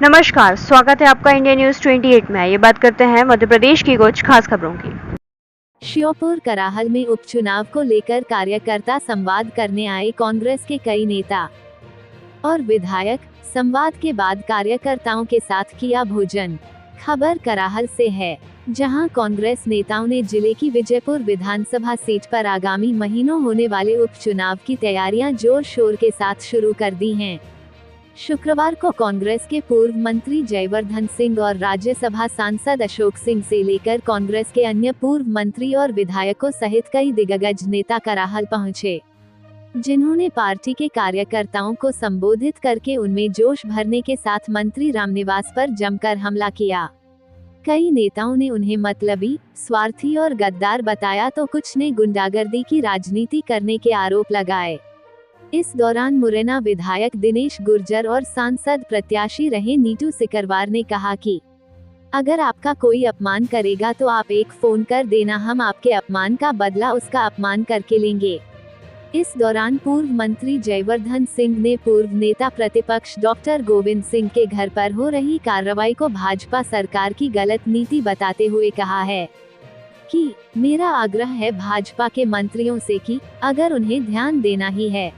नमस्कार, स्वागत है आपका इंडिया न्यूज 28 में। ये बात करते हैं मध्य प्रदेश की कुछ खास खबरों की। श्योपुर कराहल में उपचुनाव को लेकर कार्यकर्ता संवाद करने आए कांग्रेस के कई नेता और विधायक। संवाद के बाद कार्यकर्ताओं के साथ किया भोजन। खबर कराहल से है, जहां कांग्रेस नेताओं ने जिले की विजयपुर विधानसभा सीट पर आगामी महीनों होने वाले उपचुनाव की तैयारियां जोर शोर के साथ शुरू कर दी हैं। शुक्रवार को कांग्रेस के पूर्व मंत्री जयवर्धन सिंह और राज्यसभा सांसद अशोक सिंह से लेकर कांग्रेस के अन्य पूर्व मंत्री और विधायकों सहित कई दिग्गज नेता कराहल पहुंचे, जिन्होंने पार्टी के कार्यकर्ताओं को संबोधित करके उनमें जोश भरने के साथ मंत्री रामनिवास पर जमकर हमला किया। कई नेताओं ने उन्हें मतलबी, स्वार्थी और गद्दार बताया तो कुछ ने गुंडागर्दी की राजनीति करने के आरोप लगाए। इस दौरान मुरैना विधायक दिनेश गुर्जर और सांसद प्रत्याशी रहे नीतू सिकरवार ने कहा कि अगर आपका कोई अपमान करेगा तो आप एक फोन कर देना, हम आपके अपमान का बदला उसका अपमान करके लेंगे। इस दौरान पूर्व मंत्री जयवर्धन सिंह ने पूर्व नेता प्रतिपक्ष डॉक्टर गोविंद सिंह के घर पर हो रही कार्रवाई को भाजपा सरकार की गलत नीति बताते हुए कहा है कि मेरा आग्रह है भाजपा के मंत्रियों से कि अगर उन्हें ध्यान देना ही है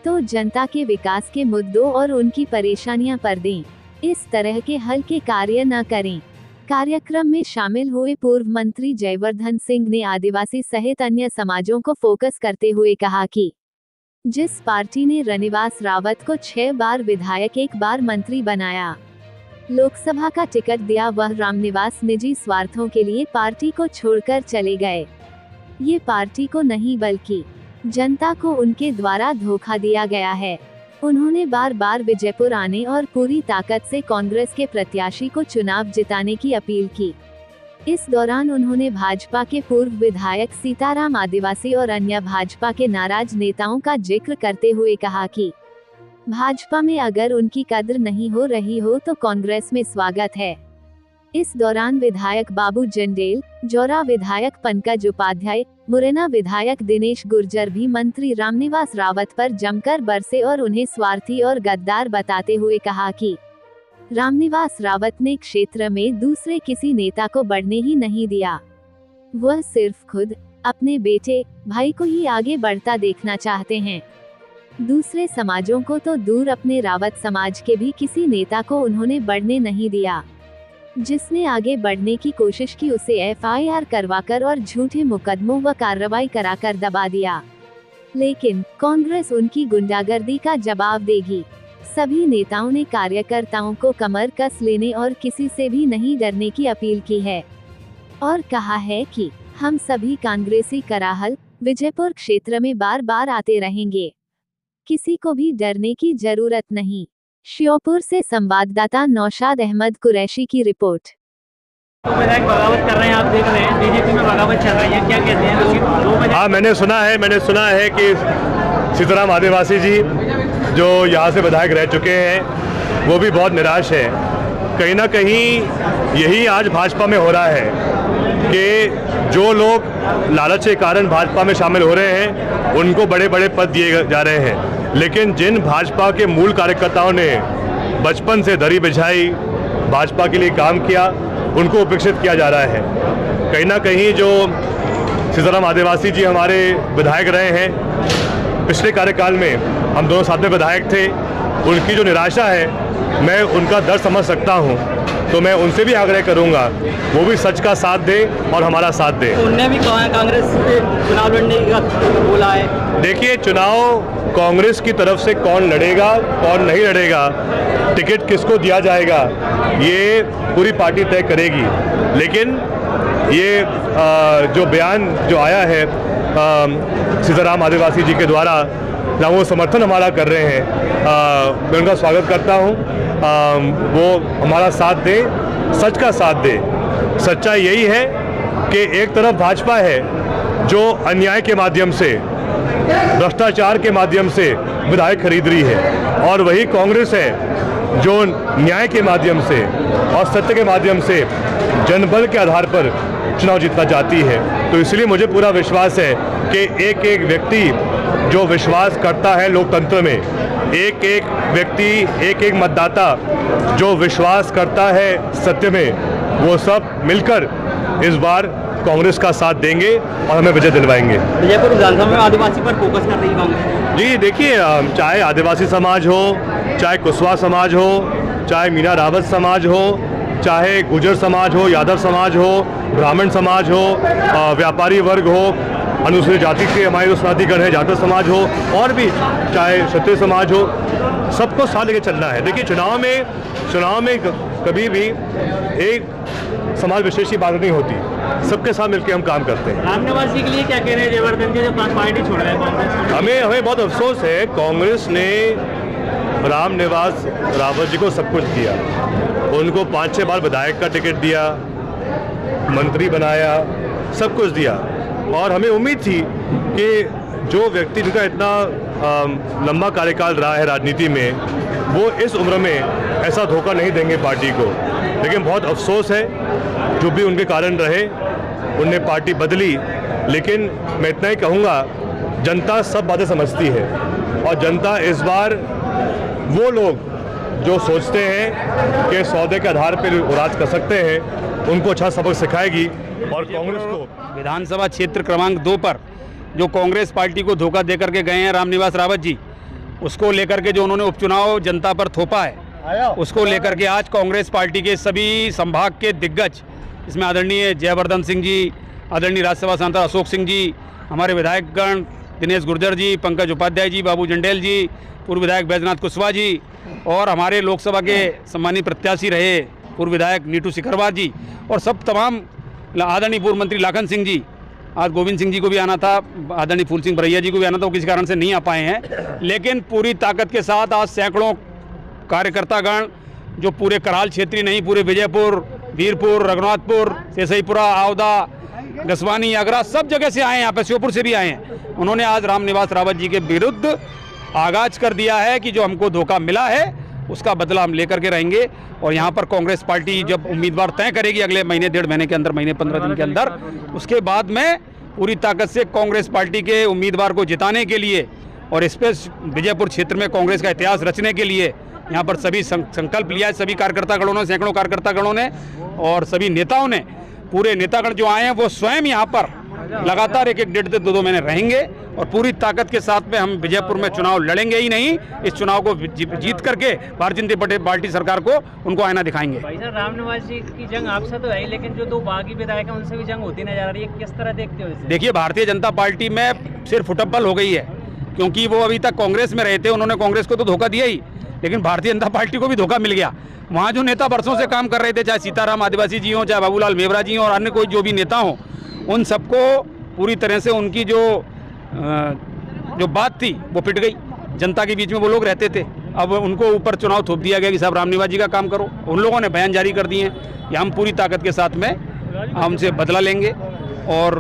तो जनता के विकास के मुद्दों और उनकी परेशानियां पर दें, इस तरह के हल्के कार्य न करें। कार्यक्रम में शामिल हुए पूर्व मंत्री जयवर्धन सिंह ने आदिवासी सहित अन्य समाजों को फोकस करते हुए कहा कि जिस पार्टी ने रामनिवास रावत को 6 बार विधायक 1 बार मंत्री बनाया, लोकसभा का टिकट दिया, वह रामनिवास निजी स्वार्थों के लिए पार्टी को छोड़कर चले गए। ये पार्टी को नहीं बल्कि जनता को उनके द्वारा धोखा दिया गया है। उन्होंने बार बार विजयपुर आने और पूरी ताकत से कांग्रेस के प्रत्याशी को चुनाव जिताने की अपील की। इस दौरान उन्होंने भाजपा के पूर्व विधायक सीताराम आदिवासी और अन्य भाजपा के नाराज नेताओं का जिक्र करते हुए कहा कि भाजपा में अगर उनकी कद्र नहीं हो रही हो तो कांग्रेस में स्वागत है। इस दौरान विधायक बाबू जंडेल, जौरा विधायक पंकज उपाध्याय, मुरैना विधायक दिनेश गुर्जर भी मंत्री रामनिवास रावत पर जमकर बरसे और उन्हें स्वार्थी और गद्दार बताते हुए कहा कि रामनिवास रावत ने क्षेत्र में दूसरे किसी नेता को बढ़ने ही नहीं दिया। वह सिर्फ खुद अपने बेटे भाई को ही आगे बढ़ता देखना चाहते हैं। दूसरे समाजों को तो दूर, अपने रावत समाज के भी किसी नेता को उन्होंने बढ़ने नहीं दिया। जिसने आगे बढ़ने की कोशिश की उसे FIR करवाकर और झूठे मुकदमों व कार्रवाई कराकर दबा दिया। लेकिन कांग्रेस उनकी गुंडागर्दी का जवाब देगी। सभी नेताओं ने कार्यकर्ताओं को कमर कस लेने और किसी से भी नहीं डरने की अपील की है और कहा है कि हम सभी कांग्रेसी कराहल, विजयपुर क्षेत्र में बार बार आते रहेंगे, किसी को भी डरने की जरूरत नहीं। श्योपुर से संवाददाता नौशाद अहमद कुरैशी की रिपोर्ट। तो विधायक बगावत कर रहे हैं, आप देख रहे हैं बीजेपी में बगावत चल रही है, क्या कहते हैं? हाँ, मैंने सुना है कि सीताराम आदिवासी जी जो यहाँ से विधायक रह चुके हैं वो भी बहुत निराश है। कहीं ना कहीं यही आज भाजपा में हो रहा है कि जो लोग लालच के कारण भाजपा में शामिल हो रहे हैं उनको बड़े बड़े पद दिए जा रहे हैं, लेकिन जिन भाजपा के मूल कार्यकर्ताओं ने बचपन से दरी बिछाई, भाजपा के लिए काम किया, उनको उपेक्षित किया जा रहा है। कहीं ना कहीं जो सीताराम आदिवासी जी हमारे विधायक रहे हैं, पिछले कार्यकाल में हम दोनों साथ में विधायक थे, उनकी जो निराशा है मैं उनका दर्द समझ सकता हूं। तो मैं उनसे भी आग्रह करूंगा वो भी सच का साथ दें और हमारा साथ दें। उनने भी कांग्रेस से चुनाव लड़ने का बोला है। देखिए, चुनाव कांग्रेस की तरफ से कौन लड़ेगा कौन नहीं लड़ेगा, टिकट किसको दिया जाएगा, ये पूरी पार्टी तय करेगी। लेकिन ये जो बयान जो आया है सीताराम आदिवासी जी के द्वारा, ना वो समर्थन हमारा कर रहे हैं, मैं उनका स्वागत करता हूँ। वो हमारा साथ दे, सच का साथ दे। सच्चाई यही है कि एक तरफ भाजपा है जो अन्याय के माध्यम से, भ्रष्टाचार के माध्यम से विधायक खरीद रही है, और वही कांग्रेस है जो न्याय के माध्यम से और सत्य के माध्यम से जनबल के आधार पर चुनाव जीतना चाहती है। तो इसलिए मुझे पूरा विश्वास है कि एक एक व्यक्ति जो विश्वास करता है लोकतंत्र में, एक एक व्यक्ति, एक एक मतदाता जो विश्वास करता है सत्य में, वो सब मिलकर इस बार कांग्रेस का साथ देंगे और हमें विजय दिलवाएंगे। विजयपुर विधानसभा में आदिवासी पर फोकस कर रही है कांग्रेस। जी देखिए, चाहे आदिवासी समाज हो, चाहे कुशवाहा समाज हो, चाहे मीना रावत समाज हो, चाहे गुर्जर समाज हो, यादव समाज हो, ब्राह्मण समाज हो, व्यापारी वर्ग हो, अनुसूचित जाति के हमारे जो स्नातिगण है, जाटव समाज हो, और भी चाहे क्षत्रिय समाज हो, सबको साथ लेके चलना है। देखिए चुनाव में कभी भी एक समाज विशेष की बात नहीं होती, सबके साथ मिलकर हम काम करते हैं। रामनिवास जी के लिए क्या कह रहे हैं जयवर्धन जी, जो पार्टी छोड़ रहे हैं कांग्रेस? हमें बहुत अफसोस है, कांग्रेस ने रामनिवास रावत जी को सब कुछ दिया, उनको 5-6 बार विधायक का टिकट दिया, मंत्री बनाया, सब कुछ दिया, और हमें उम्मीद थी कि जो व्यक्ति जिनका इतना लंबा कार्यकाल रहा है राजनीति में, वो इस उम्र में ऐसा धोखा नहीं देंगे पार्टी को। लेकिन बहुत अफसोस है, जो भी उनके कारण रहे, उनने पार्टी बदली। लेकिन मैं इतना ही कहूँगा, जनता सब बातें समझती है, और जनता इस बार वो लोग जो सोचते हैं कि सौदे के आधार पर राज कर सकते हैं, उनको अच्छा सबक सिखाएगी। और कांग्रेस को विधानसभा क्षेत्र क्रमांक 2 पर जो कांग्रेस पार्टी को धोखा देकर के गए हैं रामनिवास रावत जी, उसको लेकर के जो उन्होंने उपचुनाव जनता पर थोपा है, उसको लेकर के आज कांग्रेस पार्टी के सभी संभाग के दिग्गज, इसमें आदरणीय जयवर्धन सिंह जी, आदरणीय राज्यसभा सांसद अशोक सिंह जी, हमारे विधायकगण दिनेश गुर्जर जी, पंकज उपाध्याय जी, बाबू जंडेल जी, पूर्व विधायक बैजनाथ कुशवाहा जी, और हमारे लोकसभा के सम्मानित प्रत्याशी रहे पूर्व विधायक नीटू सिकरवार जी, और सब तमाम आदरणीय पूर्व मंत्री लाखन सिंह जी, आज गोविंद सिंह जी को भी आना था, आदरणीय फूल सिंह बरैया जी को भी आना था, वो किसी कारण से नहीं आ पाए हैं। लेकिन पूरी ताकत के साथ आज सैकड़ों कार्यकर्तागण जो पूरे कराल क्षेत्रीय नहीं, पूरे विजयपुर, वीरपुर, रघुनाथपुर, सेसईपुरा, आवदा, गसवानी, आगरा, सब जगह से आए हैं, यहाँ पे श्योपुर से भी आए हैं। उन्होंने आज रामनिवास रावत जी के विरुद्ध आगाज कर दिया है कि जो हमको धोखा मिला है उसका बदला हम लेकर के रहेंगे। और यहाँ पर कांग्रेस पार्टी जब उम्मीदवार तय करेगी अगले महीने, 1.5 महीने के अंदर, महीने 15 दिन के अंदर, उसके बाद में पूरी ताकत से कांग्रेस पार्टी के उम्मीदवार को जिताने के लिए और इस पर विजयपुर क्षेत्र में कांग्रेस का इतिहास रचने के लिए यहाँ पर सभी संकल्प लिया है। सभी कार्यकर्तागणों ने, सैकड़ों कार्यकर्तागणों ने और सभी नेताओं ने, पूरे नेतागण जो आए हैं वो स्वयं यहाँ पर लगातार 1-1, 1.5 से 2 महीने रहेंगे और पूरी ताकत के साथ में हम विजयपुर में चुनाव लड़ेंगे ही नहीं, इस चुनाव को जीत करके भारतीय जनता पार्टी सरकार को उनको आईना दिखाएंगे। भाई साहब, रामनिवास जी की जंग आपसे तो है, लेकिन जो 2 बागी विधायक हैं उनसे भी जंग होती नजर आ रही है, किस तरह देखते हो इसे? देखिए, भारतीय जनता पार्टी में सिर्फ फुटबॉल हो गई है, क्योंकि वो अभी तक कांग्रेस में रहे थे, उन्होंने कांग्रेस को तो धोखा दिया ही, लेकिन भारतीय जनता पार्टी को भी धोखा मिल गया। वहाँ जो नेता वर्षों से काम कर रहे थे, चाहे सीताराम आदिवासी जी हों, चाहे बाबूलाल मेवरा जी हों और अन्य कोई जो भी नेता हों, उन सबको पूरी तरह से उनकी जो बात थी वो पिट गई। जनता के बीच में वो लोग रहते थे, अब उनको ऊपर चुनाव थोप दिया गया कि साहब रामनिवास जी का काम करो। उन लोगों ने बयान जारी कर दिए कि हम पूरी ताकत के साथ में हमसे बदला लेंगे, और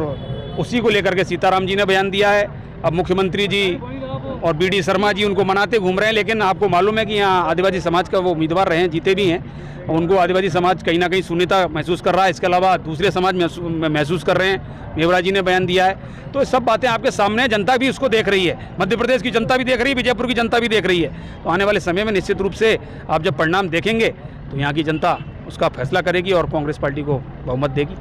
उसी को लेकर के सीताराम जी ने बयान दिया है। अब मुख्यमंत्री जी और BD शर्मा जी उनको मनाते घूम रहे हैं, लेकिन आपको मालूम है कि यहाँ आदिवासी समाज का वो उम्मीदवार रहे हैं, जीते भी हैं, उनको आदिवासी समाज कहीं ना कहीं शून्यता महसूस कर रहा है। इसके अलावा दूसरे समाज महसूस कर रहे हैं, मेवरा जी ने बयान दिया है। तो ये सब बातें आपके सामने, जनता भी उसको देख रही है, मध्य प्रदेश की जनता भी देख रही है, विजयपुर की जनता भी देख रही है। तो आने वाले समय में निश्चित रूप से आप जब परिणाम देखेंगे तो यहाँ की जनता उसका फैसला करेगी और कांग्रेस पार्टी को बहुमत देगी।